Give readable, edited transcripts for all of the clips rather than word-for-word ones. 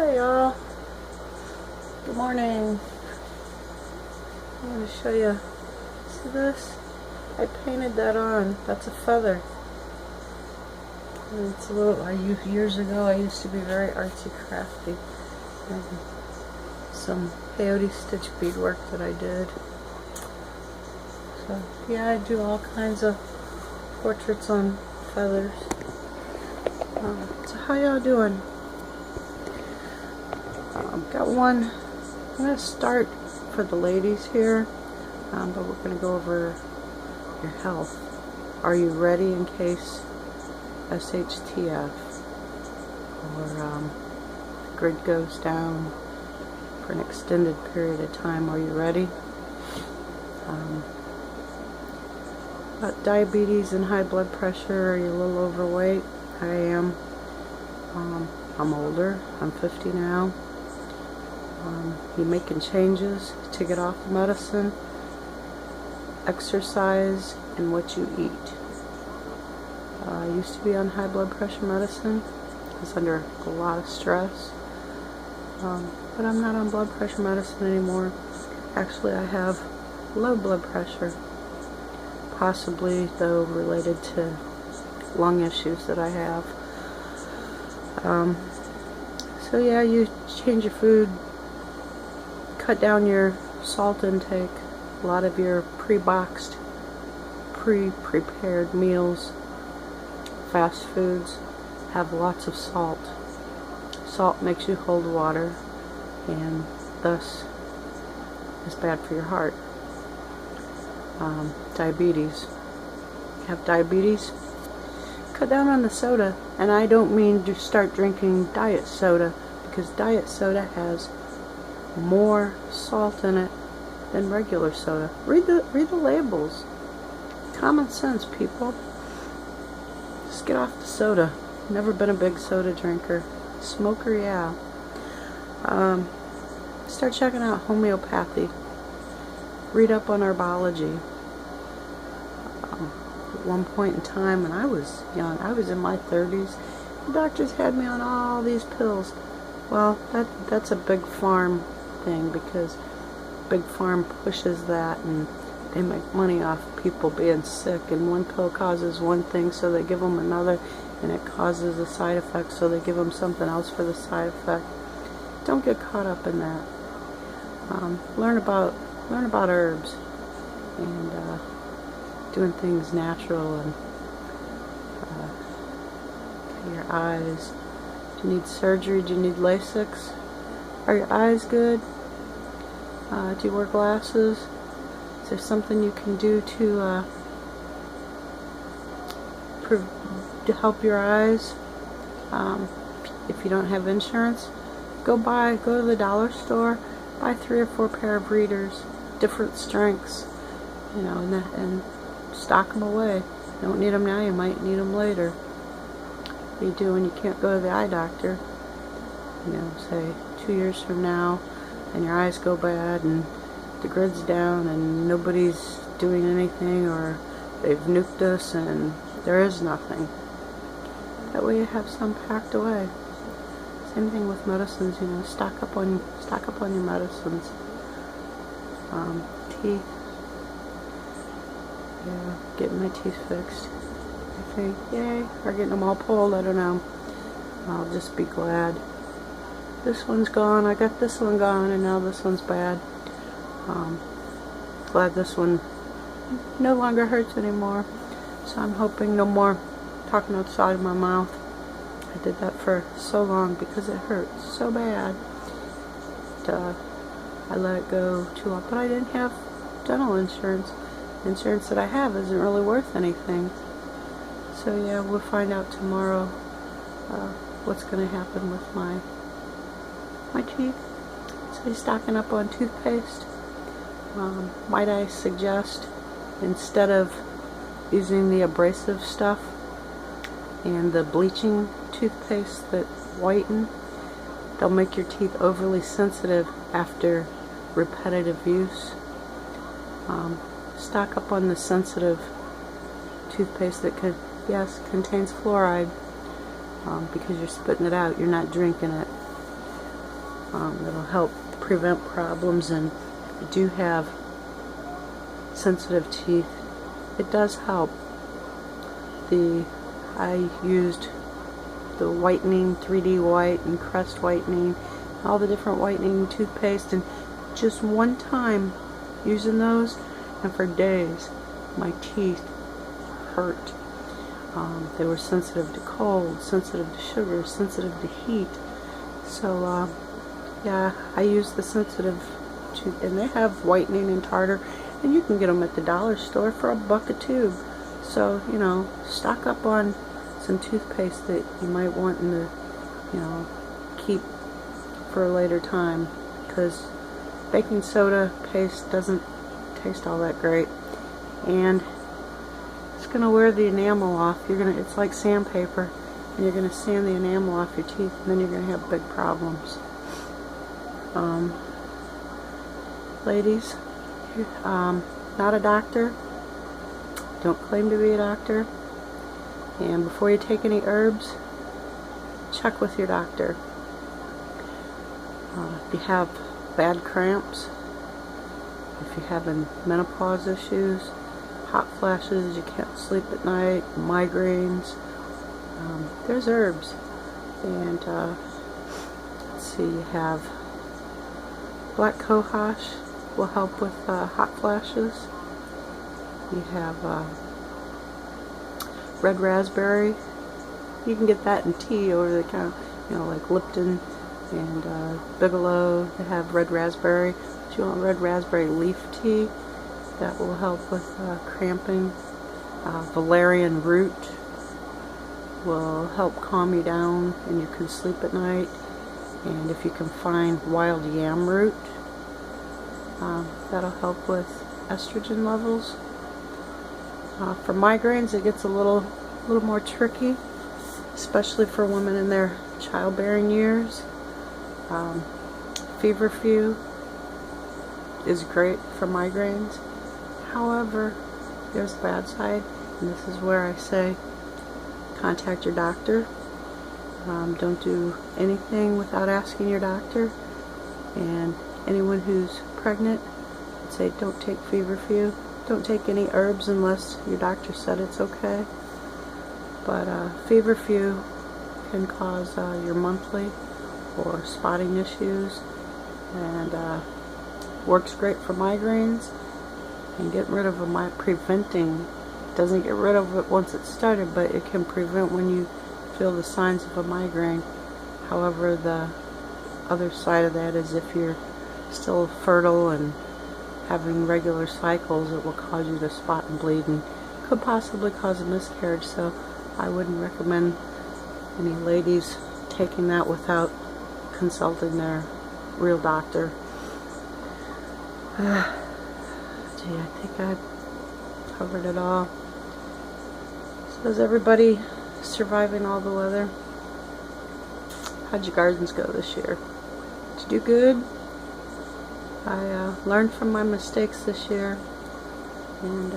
Hey y'all, good morning. I'm going to show you. See this? I painted that on. That's a feather. And it's a little. Years ago I used to be very artsy crafty. And some peyote stitch beadwork that I did. So yeah, I do all kinds of portraits on feathers. So how y'all doing? Got one. I'm going to start for the ladies here, but we're going to go over your health. Are you ready in case shtf or grid goes down for an extended period of time? Are you ready? Diabetes and high blood pressure. Are you a little overweight? I am. I'm older. I'm 50 now. You making changes to get off the medicine, exercise, and what you eat. I used to be on high blood pressure medicine. I was under a lot of stress, but I'm not on blood pressure medicine anymore. Actually, I have low blood pressure, possibly though related to lung issues that I have. So yeah, you change your food. Cut down your salt intake. A lot of your pre-boxed, pre-prepared meals, fast foods, have lots of salt. Salt makes you hold water and thus is bad for your heart. Diabetes. You have diabetes? Cut down on the soda. And I don't mean to start drinking diet soda, because diet soda has more salt in it than regular soda. Read the labels. Common sense, people. Just get off the soda. Never been a big soda drinker. Smoker, yeah. Start checking out homeopathy. Read up on herbology. At one point in time when I was young, I was in my 30s, the doctors had me on all these pills. Well, that's a big farm thing, because big farm pushes that and they make money off people being sick, and one pill causes one thing, so they give them another, and it causes a side effect, so they give them something else for the side effect. Don't get caught up in that. Learn about herbs and doing things natural. And your eyes. Do you need surgery? Do you need LASIK? Are your eyes good? Do you wear glasses? Is there something you can do to help your eyes? If you don't have insurance, go to the dollar store, buy 3 or 4 pair of readers, different strengths, you know, and stock them away. You don't need them now, you might need them later. What do you do when you can't go to the eye doctor? You know, say 2 years from now, and your eyes go bad, and the grid's down, and nobody's doing anything, or they've nuked us, and there is nothing. That way you have some packed away. Same thing with medicines, you know, stock up on your medicines. Teeth. Yeah, getting my teeth fixed. I think, yay, or getting them all pulled, I don't know. I'll just be glad. This one's gone, I got this one gone, and now this one's bad. Glad this one no longer hurts anymore. So I'm hoping no more talking outside of my mouth. I did that for so long because it hurt so bad. I let it go too long, but I didn't have dental insurance. The insurance that I have isn't really worth anything. So yeah, we'll find out tomorrow what's going to happen with my teeth. So you're stocking up on toothpaste. Might I suggest, instead of using the abrasive stuff and the bleaching toothpaste that whiten, they'll make your teeth overly sensitive after repetitive use. Stock up on the sensitive toothpaste that contains fluoride, because you're spitting it out, you're not drinking it. That'll help prevent problems. And if you do have sensitive teeth, it does help. I used the whitening, 3D white and crest whitening, all the different whitening toothpaste, and just one time using those, and for days my teeth hurt. They were sensitive to cold, sensitive to sugar, sensitive to heat. So yeah, I use the sensitive tooth, and they have whitening and tartar, and you can get them at the dollar store for $1 a tube. So, you know, stock up on some toothpaste that you might want in the, you know, keep for a later time, because baking soda paste doesn't taste all that great, and it's gonna wear the enamel off. It's like sandpaper, and you're gonna sand the enamel off your teeth, and then you're gonna have big problems. Ladies, not a doctor. Don't claim to be a doctor. And before you take any herbs, check with your doctor. If you have bad cramps, if you're having menopause issues, hot flashes, you can't sleep at night, migraines, there's herbs. And let's see, you have black cohosh will help with hot flashes. You have red raspberry. You can get that in tea over the counter, you know, like Lipton and Bigelow. They have red raspberry. If you want red raspberry leaf tea, that will help with cramping. Valerian root will help calm you down, and you can sleep at night. And if you can find wild yam root, that'll help with estrogen levels. For migraines, it gets a little more tricky, especially for women in their childbearing years. Feverfew is great for migraines. However, there's the bad side, and this is where I say contact your doctor. Don't do anything without asking your doctor. And anyone who's pregnant, I'd say don't take feverfew. Don't take any herbs unless your doctor said it's okay. But feverfew can cause your monthly or spotting issues, and works great for migraines and getting rid of preventing. Doesn't get rid of it once it's started, but it can prevent when you feel the signs of a migraine. However, the other side of that is if you're still fertile and having regular cycles, it will cause you to spot and bleed, and could possibly cause a miscarriage. So I wouldn't recommend any ladies taking that without consulting their real doctor. Gee, I think I covered it all. So is everybody surviving all the weather? How'd your gardens go this year? Did you do good? I learned from my mistakes this year, and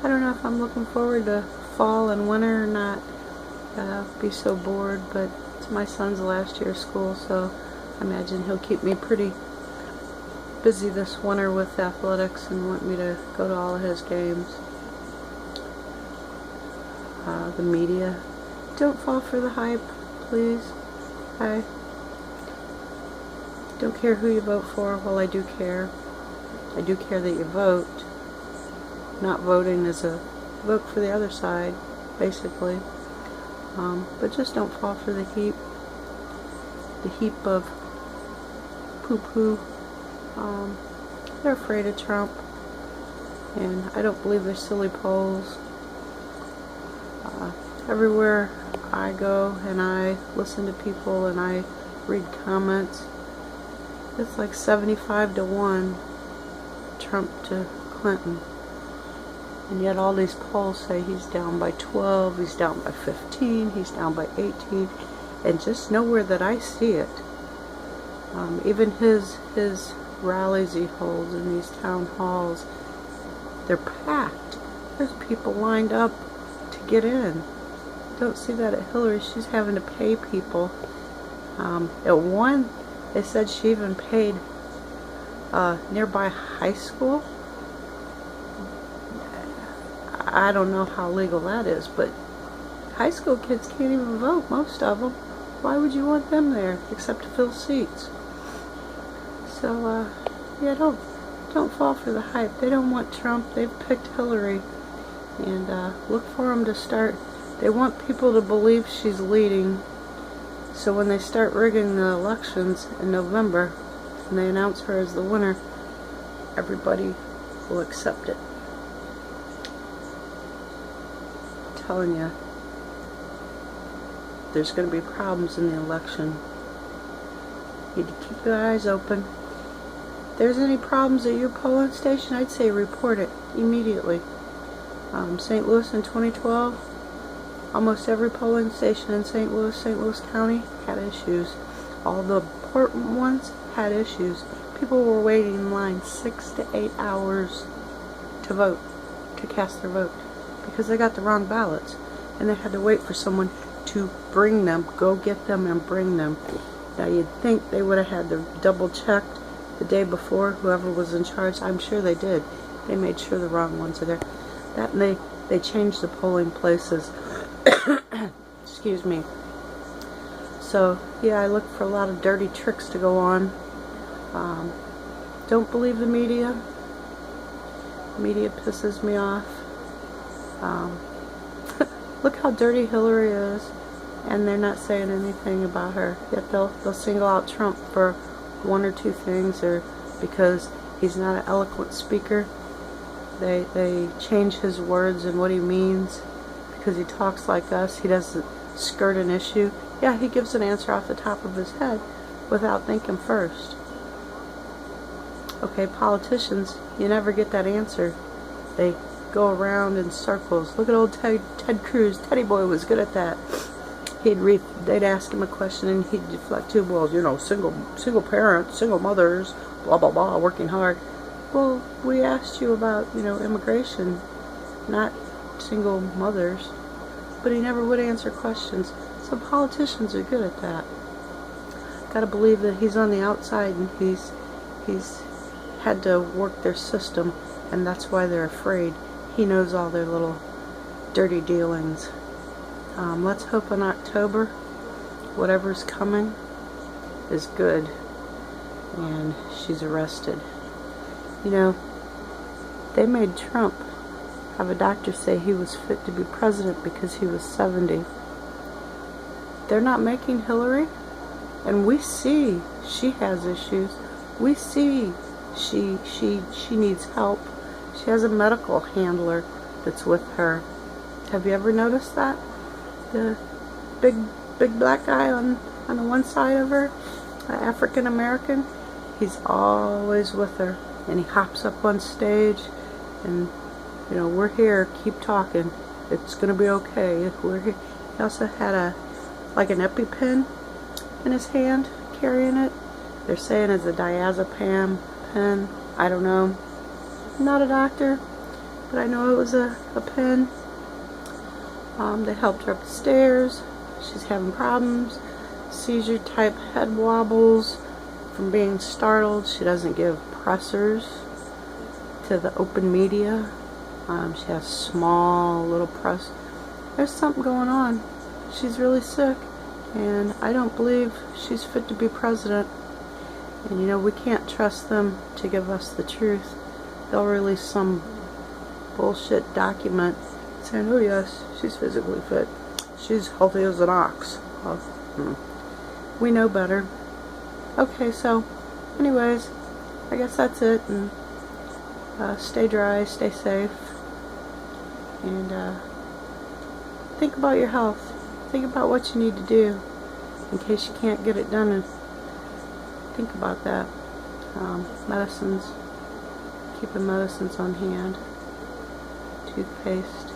I don't know if I'm looking forward to fall and winter or not. Be so bored, but it's my son's last year of school, so I imagine he'll keep me pretty busy this winter with athletics and want me to go to all of his games. The media, don't fall for the hype, please. I don't care who you vote for. Well, I do care. I do care that you vote. Not voting is a vote for the other side, basically. But just don't fall for the heap of poo-poo. They're afraid of Trump, and I don't believe they're silly polls. Everywhere I go and I listen to people and I read comments, it's like 75-1 Trump to Clinton. And yet all these polls say he's down by 12, he's down by 15, he's down by 18, and just nowhere that I see it. Even his rallies he holds in these town halls, they're packed. There's people lined up to get in. Don't see that at Hillary. She's having to pay people At one, they said she even paid nearby high school. I don't know how legal that is, but high school kids can't even vote, most of them. Why would you want them there, except to fill seats? So, yeah, don't fall for the hype. They don't want Trump. They've picked Hillary. And look for them to start. They want people to believe she's leading. So when they start rigging the elections in November, and they announce her as the winner, everybody will accept it. I'm telling you, there's going to be problems in the election. You need to keep your eyes open. If there's any problems at your polling station, I'd say report it immediately. St. Louis in 2012, almost every polling station in St. Louis County had issues. All the important ones had issues. People were waiting in line 6 to 8 hours to vote, to cast their vote, because they got the wrong ballots, and they had to wait for someone to bring them, go get them and bring them. Now you'd think they would have had to double checked the day before, whoever was in charge. I'm sure they did. They made sure the wrong ones are there. That, and they changed the polling places. Excuse me. So yeah, I look for a lot of dirty tricks to go on. Don't believe the media. Media pisses me off. Look how dirty Hillary is, and they're not saying anything about her. Yet they'll single out Trump for one or two things, or because he's not an eloquent speaker. They change his words and what he means because he talks like us. He doesn't skirt an issue. Yeah, he gives an answer off the top of his head without thinking first. Okay, politicians, you never get that answer. They go around in circles. Look at old Ted Cruz. Teddy Boy was good at that. They'd ask him a question and he'd deflect to, well, you know, single parents, single mothers, blah blah blah, working hard. Well, we asked you about, you know, immigration, not single mothers. But he never would answer questions. So politicians are good at that. Gotta believe that he's on the outside and he's had to work their system, and that's why they're afraid. He knows all their little dirty dealings. Let's hope in October, whatever's coming is good and she's arrested. You know, they made Trump have a doctor say he was fit to be president because he was 70. They're not making Hillary, and we see she has issues. We see she needs help. She has a medical handler that's with her. Have you ever noticed that? The big black guy on the one side of her, African American, he's always with her, and he hops up on stage, and you know, we're here, keep talking, it's gonna be okay, we're here. He also had like an EpiPen in his hand, carrying it. They're saying it's a diazepam pen. I don't know. I'm not a doctor, but I know it was a pen. They helped her up the stairs. She's having problems. Seizure type head wobbles from being startled. She doesn't give pressers to the open media. She has small little press. There's something going on. She's really sick, and I don't believe she's fit to be president. And you know, we can't trust them to give us the truth. They'll release some bullshit document saying, oh yes, she's physically fit, she's healthy as an ox. We know better. Okay, so anyways, I guess that's it, and stay dry, stay safe, and think about your health. Think about what you need to do in case you can't get it done, and think about that. Medicines, keeping medicines on hand, toothpaste,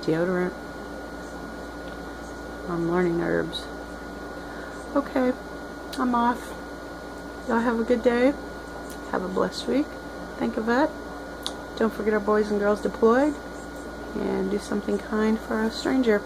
deodorant, learning herbs. Okay, I'm off. Y'all have a good day. Have a blessed week. Thank a vet. Don't forget our boys and girls deployed. And do something kind for a stranger.